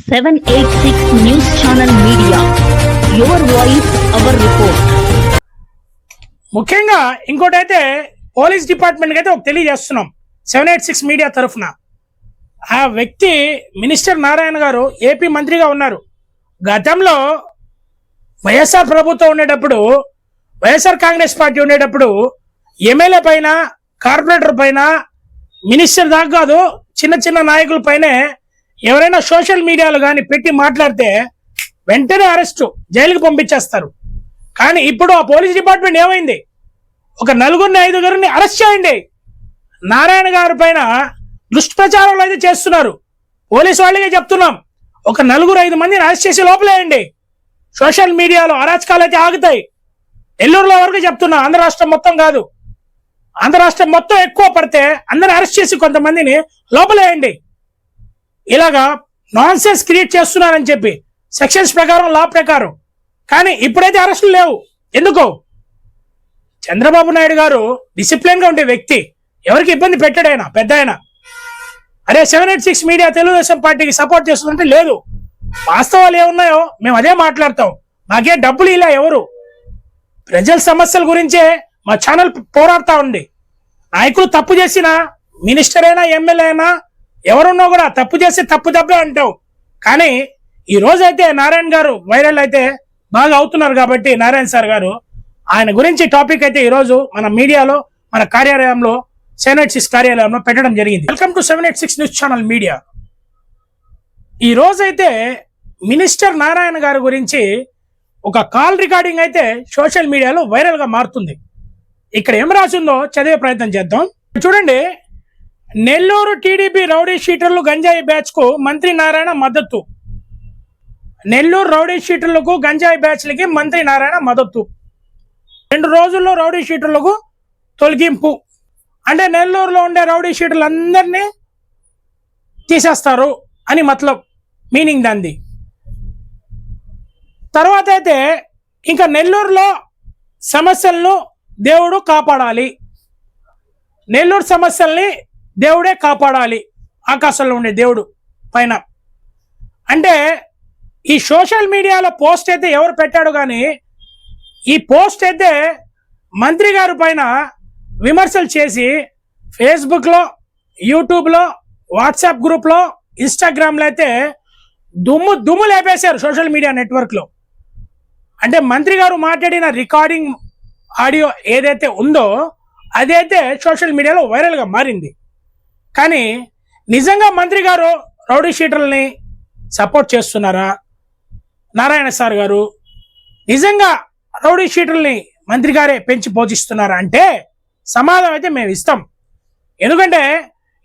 786 News Channel Media. Your voice, our report. ముఖ్యంగా ఇంకోటైతే police డిపార్ట్మెంట్కి అయితే ఒక తెలియజేస్తున్నాం 786 మీడియా తరఫున. ఆ వ్యక్తి మినిస్టర్ నారాయణ గారు ఏపీ మంత్రిగా ఉన్నారు. గతంలో వైఎస్ఆర్ ప్రభుత్వం ఉండేటప్పుడు, వైఎస్ఆర్ కాంగ్రెస్ పార్టీ ఉండేటప్పుడు ఎమ్మెల్యే పైన, కార్పొరేటర్ పైన, మినిస్టర్ దాకా కాదు చిన్న చిన్న నాయకుల పైనే ఎవరైనా సోషల్ మీడియాలో కానీ పెట్టి మాట్లాడితే వెంటనే అరెస్టు, జైలుకి పంపించేస్తారు. కానీ ఇప్పుడు ఆ పోలీస్ డిపార్ట్మెంట్ ఏమైంది? ఒక 4-5 అరెస్ట్ చేయండి. నారాయణ గారి పైన దుష్ప్రచారంలో అయితే చేస్తున్నారు. పోలీసు వాళ్ళకే చెప్తున్నాం, ఒక 4-5 మందిని అరెస్ట్ చేసి లోపలేయండి. సోషల్ మీడియాలో అరాచకాలు అయితే ఆగుతాయి. నెల్లూరులో వరకు చెప్తున్నా, ఆంధ్ర రాష్ట్రం మొత్తం కాదు, ఆంధ్ర రాష్ట్రం మొత్తం ఎక్కువ పడితే అందరిని అరెస్ట్ చేసి కొంతమందిని లోపలేయండి. ఇలాగా నాన్ సెన్స్ క్రియేట్ చేస్తున్నారని చెప్పి సెక్షన్స్ ప్రకారం, లా ప్రకారం. కానీ ఇప్పుడైతే అరెస్టులు లేవు. ఎందుకు? చంద్రబాబు నాయుడు గారు డిసిప్లిన్ గా ఉండే వ్యక్తి, ఎవరికి ఇబ్బంది పెట్టాడు ఆయన, పెద్ద ఆయన. అరే 786 మీడియా తెలుగుదేశం పార్టీకి సపోర్ట్ చేస్తుందంటే లేదు. వాస్తవాలు ఏమున్నాయో మేము అదే మాట్లాడతాం. మాకే డబ్బులు ఇలా ఎవరు, ప్రజల సమస్యల గురించే మా ఛానల్ పోరాడుతూ ఉంది. నాయకులు తప్పు చేసినా, మినిస్టర్ అయినా, ఎమ్మెల్యే అయినా, ఎవరున్నా కూడా తప్పు చేసి తప్పే అంటాం. కానీ ఈ రోజు అయితే నారాయణ గారు వైరల్ అయితే బాగా అవుతున్నారు కాబట్టి, నారాయణ సార్ గారు, ఆయన గురించి టాపిక్ అయితే ఈరోజు మన మీడియాలో, మన కార్యాలయంలో, 786 కార్యాలయంలో పెట్టడం జరిగింది. Welcome to 786 news channel media. ఈ రోజైతే మినిస్టర్ నారాయణ గారి గురించి ఒక కాల్ రికార్డింగ్ అయితే సోషల్ మీడియాలో వైరల్ గా మారుతుంది. ఇక్కడ ఏం రాసిందో చదివే ప్రయత్నం చేద్దాం. చూడండి, నెల్లూరు టీడీపీ రౌడీ షీటర్లు గంజాయి బ్యాచ్ కు మంత్రి నారాయణ మద్దతు. నెల్లూరు రౌడీ షీటర్లకు, గంజాయి బ్యాచ్లకి మంత్రి నారాయణ మద్దతు. 2 రోజుల్లో రౌడీ షీటర్లకు తొలగింపు. అంటే నెల్లూరులో ఉండే రౌడీ షీటర్లు అందరినీ తీసేస్తారు అని మతలబ్, మీనింగ్ దాన్ని. తర్వాత అయితే ఇంకా నెల్లూరులో సమస్యలను దేవుడు కాపాడాలి, నెల్లూరు సమస్యల్ని దేవుడే కాపాడాలి, ఆకాశంలో ఉండే దేవుడు పైన. అంటే ఈ సోషల్ మీడియాలో పోస్ట్ అయితే ఎవరు పెట్టాడు, కానీ ఈ పోస్ట్ అయితే మంత్రి గారి పైన విమర్శలు చేసి ఫేస్బుక్లో, యూట్యూబ్లో, వాట్సాప్ గ్రూప్లో, ఇన్స్టాగ్రామ్లో అయితే దుమ్ము లేపేశారు సోషల్ మీడియా నెట్వర్క్లో. అంటే మంత్రి గారు మాట్లాడిన రికార్డింగ్ ఆడియో ఏదైతే ఉందో అదైతే సోషల్ మీడియాలో వైరల్గా మారింది. కానీ నిజంగా మంత్రి గారు రౌడీ షీటర్లని సపోర్ట్ చేస్తున్నారా? నారాయణ సార్ గారు నిజంగా రౌడీ షీటర్ని మంత్రి గారే పెంచి పోషిస్తున్నారా అంటే సమాధానం అయితే మేము ఇస్తాం. ఎందుకంటే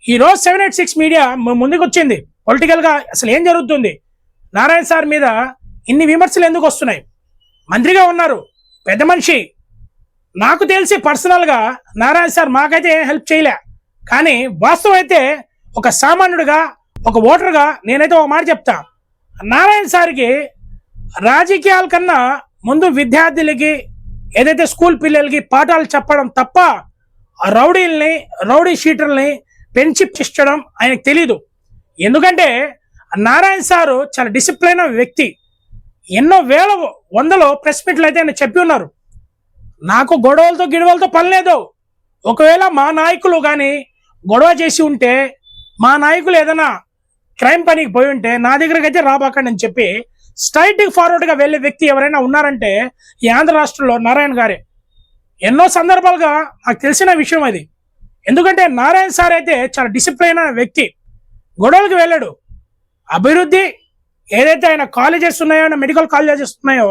ఈరోజు 786 మీడియా ముందుకు వచ్చింది. పొలిటికల్గా అసలు ఏం జరుగుతుంది, నారాయణ సార్ మీద ఇన్ని విమర్శలు ఎందుకు వస్తున్నాయి? మంత్రిగా ఉన్నారు, పెద్ద మనిషి. నాకు తెలిసి పర్సనల్గా నారాయణ సార్ మాకైతే హెల్ప్ చేయలే. కానీ వాస్తవం అయితే ఒక సామాన్యుడిగా, ఒక ఓటర్గా నేనైతే ఒక మాట చెప్తా. నారాయణ సార్కి రాజకీయాల కన్నా ముందు విద్యార్థులకి, ఏదైతే స్కూల్ పిల్లలకి పాఠాలు చెప్పడం తప్ప ఆ రౌడీ షీటర్ని పెంచి పిచ్చడం ఆయనకు తెలీదు. ఎందుకంటే నారాయణ సారు చాలా డిసిప్లైన్ వ్యక్తి. ఎన్నో వందలో ప్రెస్ మీట్లు అయితే ఆయన చెప్పి ఉన్నారు, నాకు గిడవలతో పని లేదు. ఒకవేళ మా నాయకులు కానీ గొడవ చేసి ఉంటే, మా నాయకులు ఏదైనా క్రైమ్ పనికి పోయి ఉంటే నా దగ్గరకు అయితే రాబాకండి అని చెప్పి స్ట్రైట్ ఫార్వర్డ్గా వెళ్ళే వ్యక్తి ఎవరైనా ఉన్నారంటే ఈ ఆంధ్ర రాష్ట్రంలో నారాయణ గారే. ఎన్నో సందర్భాలుగా నాకు తెలిసిన విషయం అది. ఎందుకంటే నారాయణ సార్ అయితే చాలా డిసిప్లైన్ అయిన వ్యక్తి. గొడవలకు వెళ్ళాడు. అభివృద్ధి ఏదైతే ఆయన కాలేజెస్ ఉన్నాయో, మెడికల్ కాలేజెస్ ఉన్నాయో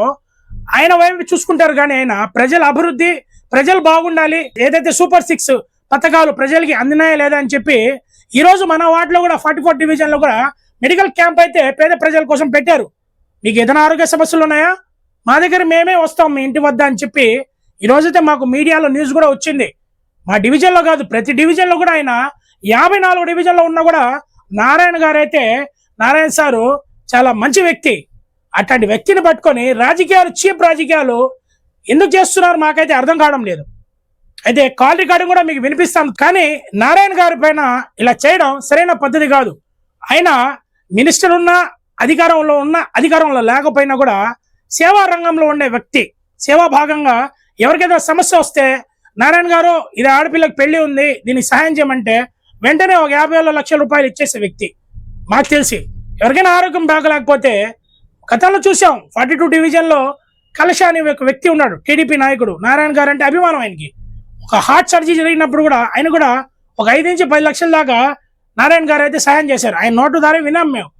ఆయన వైపు చూసుకుంటారు. కానీ ఆయన ప్రజల అభివృద్ధి, ప్రజలు బాగుండాలి, ఏదైతే సూపర్ 6 పథకాలు ప్రజలకి అందినాయా లేదా అని చెప్పి ఈరోజు మన వార్డులో కూడా 44 డివిజన్లో కూడా మెడికల్ క్యాంప్ అయితే పేద ప్రజల కోసం పెట్టారు. మీకు ఏదైనా ఆరోగ్య సమస్యలు ఉన్నాయా, మా దగ్గర మేమే వస్తాం మీ ఇంటి వద్ద అని చెప్పి ఈరోజైతే మాకు మీడియాలో న్యూస్ కూడా వచ్చింది. మా డివిజన్లో కాదు, ప్రతి డివిజన్లో కూడా ఆయన 54 డివిజన్లో ఉన్నా కూడా నారాయణ గారు అయితే, నారాయణ సారు చాలా మంచి వ్యక్తి. అట్లాంటి వ్యక్తిని పట్టుకొని చీప్ రాజకీయాలు ఎందుకు చేస్తున్నారు మాకైతే అర్థం కావడం లేదు. అయితే కాల్ రికార్డింగ్ కూడా మీకు వినిపిస్తాను. కానీ నారాయణ గారి పైన ఇలా చేయడం సరైన పద్ధతి కాదు. ఆయన మినిస్టర్ ఉన్నా, అధికారంలో లేకపోయినా కూడా సేవా రంగంలో ఉండే వ్యక్తి, సేవా భాగంగా ఎవరికైనా సమస్య వస్తే నారాయణ గారు ఇది ఆడపిల్లకి పెళ్లి ఉంది దీనికి సహాయం చేయమంటే వెంటనే ఒక 50 లక్షల రూపాయలు ఇచ్చేసే వ్యక్తి. మాకు తెలిసి ఎవరికైనా ఆరోగ్యం బాగలేకపోతే గతంలో చూసాం 42 డివిజన్లో కలశ అనే ఒక వ్యక్తి ఉన్నాడు, టీడీపీ నాయకుడు. నారాయణ గారు అంటే అభిమానం ఆయనకి. ఒక హార్ట్ సర్జరీ జరిగినప్పుడు కూడా ఆయన కూడా ఒక 5 నుంచి 10 లక్షల దాకా నారాయణ గారు అయితే సాయం చేశారు. ఆయన నోటు ద్వారా విన్నాం మేము.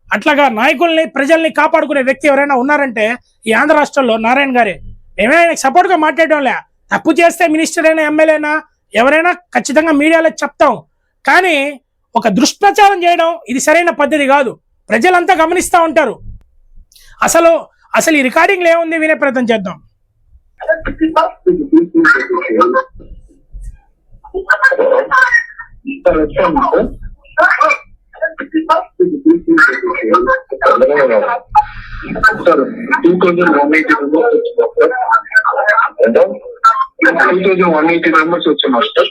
అట్లాగా నాయకుల్ని ప్రజల్ని కాపాడుకునే వ్యక్తి ఎవరైనా ఉన్నారంటే ఈ ఆంధ్ర రాష్ట్రంలో నారాయణ గారే. మేమే ఆయనకు సపోర్ట్గా మాట్లాడడంలే. తప్పు చేస్తే మినిస్టర్ అయినా ఎమ్మెల్యేనా ఎవరైనా ఖచ్చితంగా మీడియాలో చెప్తాం. కానీ ఒక దుష్ప్రచారం చేయడం ఇది సరైన పద్ధతి కాదు. ప్రజలంతా గమనిస్తూ ఉంటారు. అసలు ఈ రికార్డింగ్లో ఏముంది వినే ప్రయత్నం చేద్దాం. సార్ 2180 మెంబర్స్ వచ్చున్నారు సార్.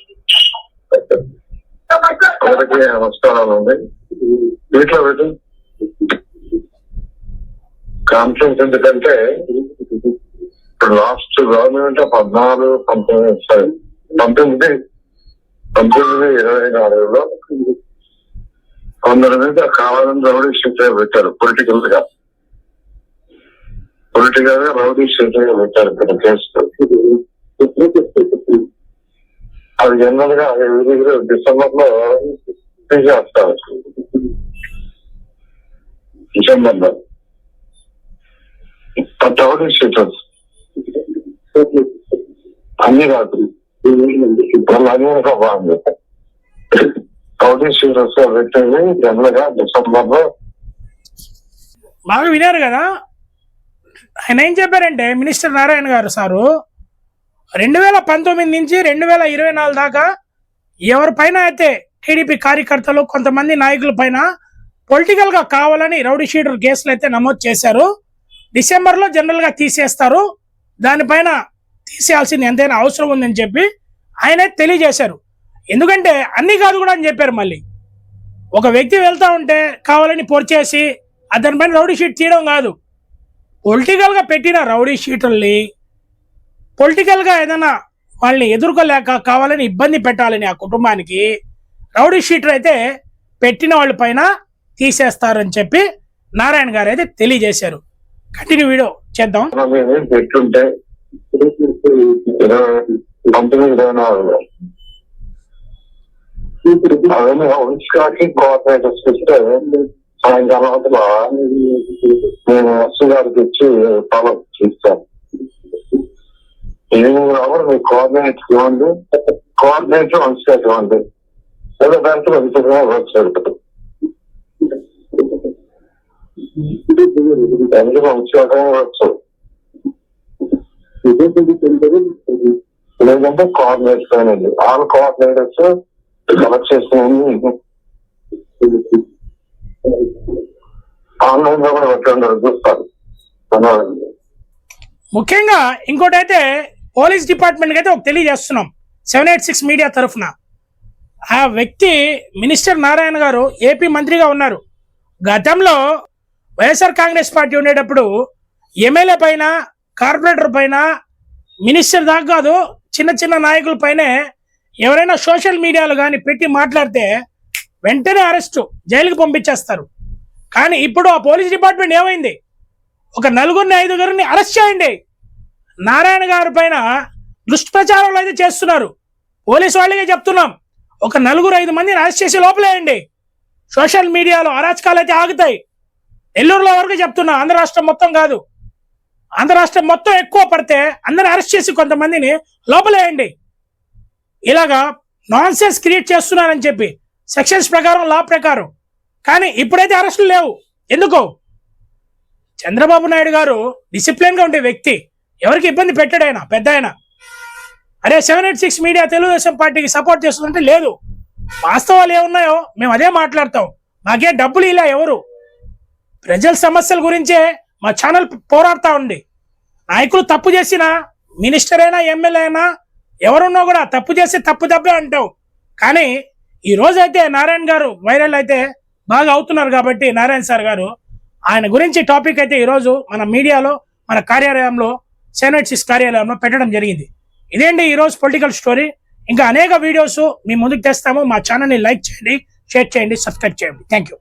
ఒకరికి నమస్కారాలు ఉంది. వీటిలో పెట్టి కాన్ఫరెన్స్ ఎందుకంటే ఇప్పుడు లాస్ట్ గవర్నమెంట్ 1924లో కొందరి మీద కావాలని రౌడీ షీట్ పెట్టారు. పొలిటికల్ గా రౌడీ షీట్ పెట్టారు ఇక్కడ కేసు. అది జనరల్ గా డిసెంబర్ లో తీసేస్తారు. డిసెంబర్ లో రౌడీ షీటర్స్ అన్ని కాదు ఇప్పుడు అన్ని బాగుంది. రౌడీ షీటర్స్ పెట్టింది జనరల్ గా డిసెంబర్ లో. బాగా వినారు కదా. ఆయన ఏం చెప్పారంటే మినిస్టర్ నారాయణ గారు సారు 2019 నుంచి 2024 దాకా ఎవరిపైన అయితే టీడీపీ కార్యకర్తలు కొంతమంది నాయకుల పైన పొలిటికల్ గా కావాలని రౌడీ షీటర్ కేసులు అయితే నమోదు చేశారు. డిసెంబర్లో జనరల్ గా తీసేస్తారు. దానిపైన తీసేయాల్సింది ఎంతైనా అవసరం ఉందని చెప్పి ఆయనే తెలియజేశారు. ఎందుకంటే అన్ని కాదు కూడా అని చెప్పారు. మళ్ళీ ఒక వ్యక్తి వెళ్తా ఉంటే కావాలని పొడిచేసి అతనిపైన రౌడీ షీట్ తీయడం కాదు. పొలిటికల్ గా పెట్టిన రౌడీ షీటర్ని పొలిటికల్ గా ఏదైనా వాళ్ళని ఎదుర్కోలేక కావాలని ఇబ్బంది పెట్టాలని ఆ కుటుంబానికి రౌడీ షీటర్ అయితే పెట్టిన వాళ్ళ పైన తీసేస్తారని చెప్పి నారాయణ గారు అయితే తెలియజేశారు. కంటిన్యూ వీడియో చేద్దాం. పెట్టుంటే 1924లో అవన్నీ ఉన్స్కాకి కోఆర్డినేటర్స్ ఇస్తే సాయంకాలం అంతలో నేను ఎస్సు గారికి ఇచ్చి ఫాలో చేస్తాను. ఎవరు మీ కోఆర్డినేటర్ ఇవ్వండి, కోఆర్డినేటర్ ఉన్స్కాకి ఇవ్వండి, ఏదో దాంట్లో ఉచితంగా వర్క్ జరుగుతుంది. ఎందుకు ఉచితంగా వచ్చు లేదంటే కోఆర్డినేటర్స్ అనేది ఆల్ కోఆర్డినేటర్స్ కలెక్ట్ చేసుకుని ఆన్లైన్ లో కూడా పెట్టండి చూస్తారు. ముఖ్యంగా ఇంకోటి అయితే పోలీస్ డిపార్ట్మెంట్ అయితే ఒక తెలియజేస్తున్నాం 786 మీడియా తరఫున. ఆ వ్యక్తి మినిస్టర్ నారాయణ గారు ఏపీ మంత్రిగా ఉన్నారు. గతంలో వైఎస్ఆర్ కాంగ్రెస్ పార్టీ ఉండేటప్పుడు ఎమ్మెల్యే పైన, కార్పొరేటర్ పైన, మినిస్టర్ దాకా కాదు చిన్న చిన్న నాయకుల పైనే ఎవరైనా సోషల్ మీడియాలో కానీ పెట్టి మాట్లాడితే వెంటనే అరెస్టు, జైలుకి పంపించేస్తారు. కానీ ఇప్పుడు ఆ పోలీస్ డిపార్ట్మెంట్ ఏమైంది? ఒక 4-5 అరెస్ట్ చేయండి. నారాయణ గారి పైన దుష్ప్రచారాలు అయితే చేస్తున్నారు. పోలీసు వాళ్ళకే చెప్తున్నాం, ఒక 4-5 మందిని అరెస్ట్ చేసి లోపలేయండి. సోషల్ మీడియాలో అరాచకాలు అయితే ఆగుతాయి. నెల్లూరులో వరకు చెప్తున్నా, ఆంధ్ర రాష్ట్రం మొత్తం కాదు. ఆంధ్ర రాష్ట్రం మొత్తం ఎక్కువ పడితే అందరిని అరెస్ట్ చేసి కొంతమందిని లోపలేయండి. ఇలాగా నాన్ సెన్స్ క్రియేట్ చేస్తున్నారని చెప్పి సెక్షన్స్ ప్రకారం, లా ప్రకారం. కానీ ఇప్పుడైతే అరెస్టులు లేవు. ఎందుకో? చంద్రబాబు నాయుడు గారు డిసిప్లిన్గా ఉండే వ్యక్తి, ఎవరికి ఇబ్బంది పెట్టాడు ఆయన, పెద్ద ఆయన. అరే 786 మీడియా తెలుగుదేశం పార్టీకి సపోర్ట్ చేస్తుందంటే లేదు. వాస్తవాలు ఏమున్నాయో మేము అదే మాట్లాడతాం. మాకే డబ్బులు ఇలా ఎవరు ప్రజల సమస్యల గురించే మా ఛానల్ పోరాడుతూ ఉంది. నాయకులు తప్పు చేసినా, మినిస్టర్ అయినా, ఎమ్మెల్యే అయినా, ఎవరున్నా కూడా తప్పు చేస్తే తప్పే అంటాం. కానీ ఈ రోజైతే నారాయణ గారు వైరల్ అయితే బాగా అవుతున్నారు కాబట్టి నారాయణ సార్ గారు ఆయన గురించి టాపిక్ అయితే ఈరోజు మన మీడియాలో మన కార్యాలయంలో సెనెట్ కార్యాలయంలో పెట్టడం జరిగింది. ఇదేంటి ఈరోజు పొలిటికల్ స్టోరీ. ఇంకా అనేక వీడియోస్ మీ ముందుకు తెస్తాము. మా ఛానల్ని లైక్ చేయండి, షేర్ చేయండి, సబ్స్క్రైబ్ చేయండి. Thank you.